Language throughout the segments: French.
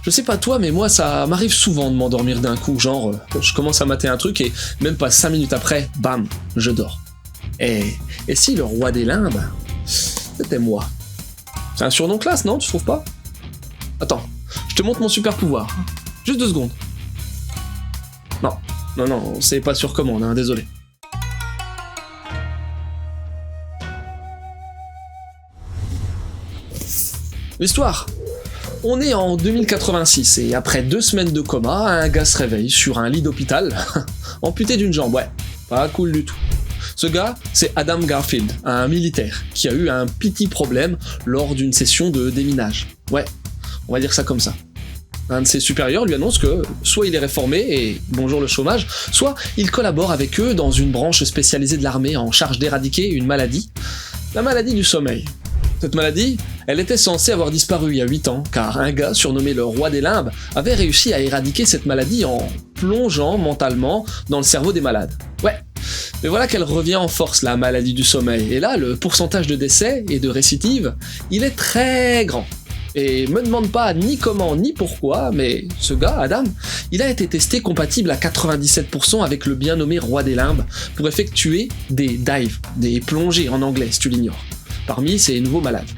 Je sais pas toi, mais moi ça m'arrive souvent de m'endormir d'un coup, genre je commence à mater un truc et même pas 5 minutes après, bam, je dors. Et si le roi des limbes, c'était moi? C'est un surnom classe, non? Tu trouves pas? Attends, je te montre mon super pouvoir. Juste 2 secondes. Non, c'est pas sur commande, hein, désolé. L'histoire. On est en 2086 et après 2 semaines de coma, un gars se réveille sur un lit d'hôpital, amputé d'une jambe, ouais, pas cool du tout. Ce gars, c'est Adam Garfield, un militaire, qui a eu un petit problème lors d'une session de déminage. Ouais, on va dire ça comme ça. Un de ses supérieurs lui annonce que soit il est réformé et bonjour le chômage, soit il collabore avec eux dans une branche spécialisée de l'armée en charge d'éradiquer une maladie, la maladie du sommeil. Cette maladie, elle était censée avoir disparu il y a 8 ans, car un gars surnommé le roi des limbes avait réussi à éradiquer cette maladie en plongeant mentalement dans le cerveau des malades. Ouais, mais voilà qu'elle revient en force, la maladie du sommeil, et là, le pourcentage de décès et de récidive, il est très grand. Et me demande pas ni comment ni pourquoi, mais ce gars, Adam, il a été testé compatible à 97% avec le bien nommé roi des limbes pour effectuer des dives, des plongées en anglais si tu l'ignores, parmi ces nouveaux malades.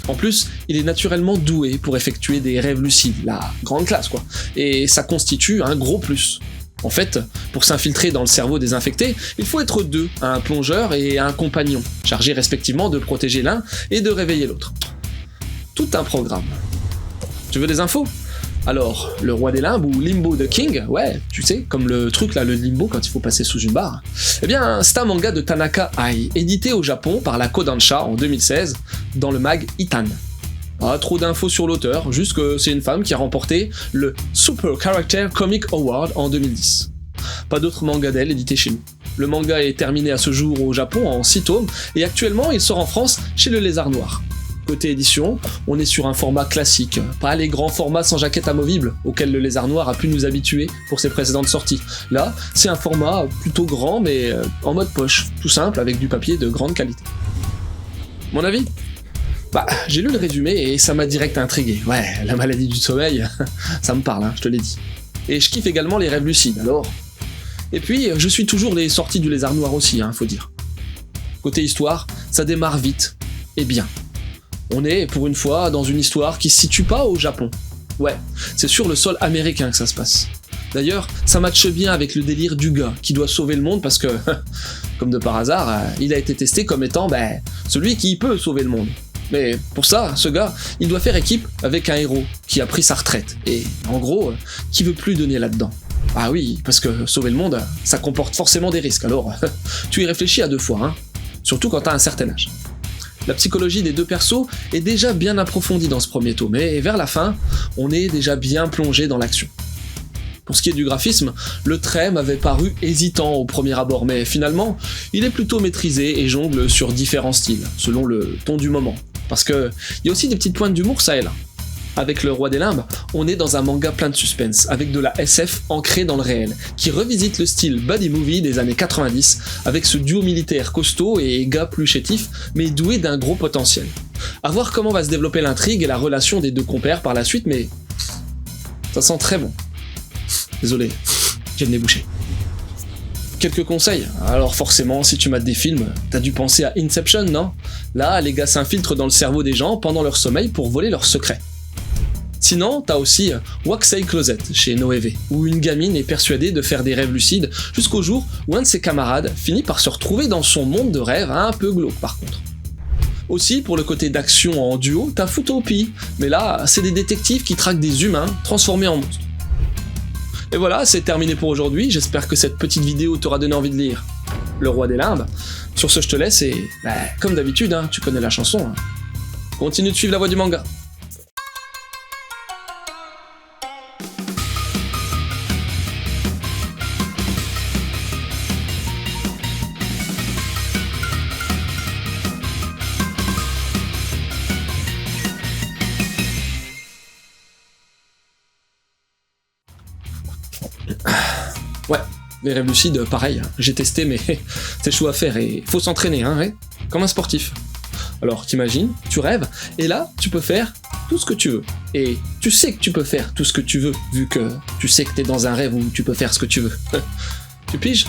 En plus, il est naturellement doué pour effectuer des rêves lucides, la grande classe quoi, et ça constitue un gros plus. En fait, pour s'infiltrer dans le cerveau des infectés, il faut être 2, un plongeur et un compagnon, chargés respectivement de protéger l'un et de réveiller l'autre. Tout un programme. Tu veux des infos? Alors, le roi des limbes ou Limbo the King, ouais, tu sais, comme le truc là, le limbo quand il faut passer sous une barre, eh bien, c'est un manga de Tanaka Ai, édité au Japon par la Kodansha en 2016, dans le mag Itan. Pas trop d'infos sur l'auteur, juste que c'est une femme qui a remporté le Super Character Comic Award en 2010. Pas d'autres mangas d'elle édités chez nous. Le manga est terminé à ce jour au Japon en 6 tomes, et actuellement il sort en France chez le Lézard Noir. Côté édition, on est sur un format classique, pas les grands formats sans jaquette amovible auxquels le Lézard Noir a pu nous habituer pour ses précédentes sorties. Là, c'est un format plutôt grand mais en mode poche, tout simple avec du papier de grande qualité. Mon avis? J'ai lu le résumé et ça m'a direct intrigué. Ouais, la maladie du sommeil, ça me parle, hein, je te l'ai dit. Et je kiffe également les rêves lucides, alors. Et puis, je suis toujours les sorties du Lézard Noir aussi, faut dire. Côté histoire, ça démarre vite et bien. On est, pour une fois, dans une histoire qui se situe pas au Japon. Ouais, c'est sur le sol américain que ça se passe. D'ailleurs, ça matche bien avec le délire du gars qui doit sauver le monde parce que, comme de par hasard, il a été testé comme étant, celui qui peut sauver le monde. Mais pour ça, ce gars, il doit faire équipe avec un héros qui a pris sa retraite et, en gros, qui veut plus donner là-dedans. Ah oui, parce que sauver le monde, ça comporte forcément des risques, alors tu y réfléchis à 2 fois, surtout quand t'as un certain âge. La psychologie des 2 persos est déjà bien approfondie dans ce premier tome, et vers la fin, on est déjà bien plongé dans l'action. Pour ce qui est du graphisme, le trait m'avait paru hésitant au premier abord, mais finalement, il est plutôt maîtrisé et jongle sur différents styles, selon le ton du moment. Parce que y a aussi des petites pointes d'humour ça et là. Avec le roi des limbes, on est dans un manga plein de suspense, avec de la SF ancrée dans le réel, qui revisite le style buddy movie des années 90, avec ce duo militaire costaud et gars plus chétif, mais doué d'un gros potentiel. À voir comment va se développer l'intrigue et la relation des 2 compères par la suite, mais ça sent très bon. Désolé, j'ai le nez bouché. Quelques conseils. Alors forcément, si tu mates des films, t'as dû penser à Inception, non? Là, les gars s'infiltrent dans le cerveau des gens pendant leur sommeil pour voler leurs secrets. Sinon, t'as aussi Waxay Closet chez Noévé, où une gamine est persuadée de faire des rêves lucides jusqu'au jour où un de ses camarades finit par se retrouver dans son monde de rêve un peu glauque par contre. Aussi, pour le côté d'action en duo, t'as Futopia, mais là, c'est des détectives qui traquent des humains transformés en monstres. Et voilà, c'est terminé pour aujourd'hui, j'espère que cette petite vidéo t'aura donné envie de lire Le Roi des Limbes. Sur ce, je te laisse et, comme d'habitude, tu connais la chanson. Continue de suivre la voie du manga. Ouais, les rêves lucides, pareil, j'ai testé mais c'est chaud à faire et faut s'entraîner, ouais, comme un sportif. Alors t'imagines, tu rêves, et là tu peux faire tout ce que tu veux. Et tu sais que tu peux faire tout ce que tu veux, vu que tu sais que t'es dans un rêve où tu peux faire ce que tu veux. Tu piges ?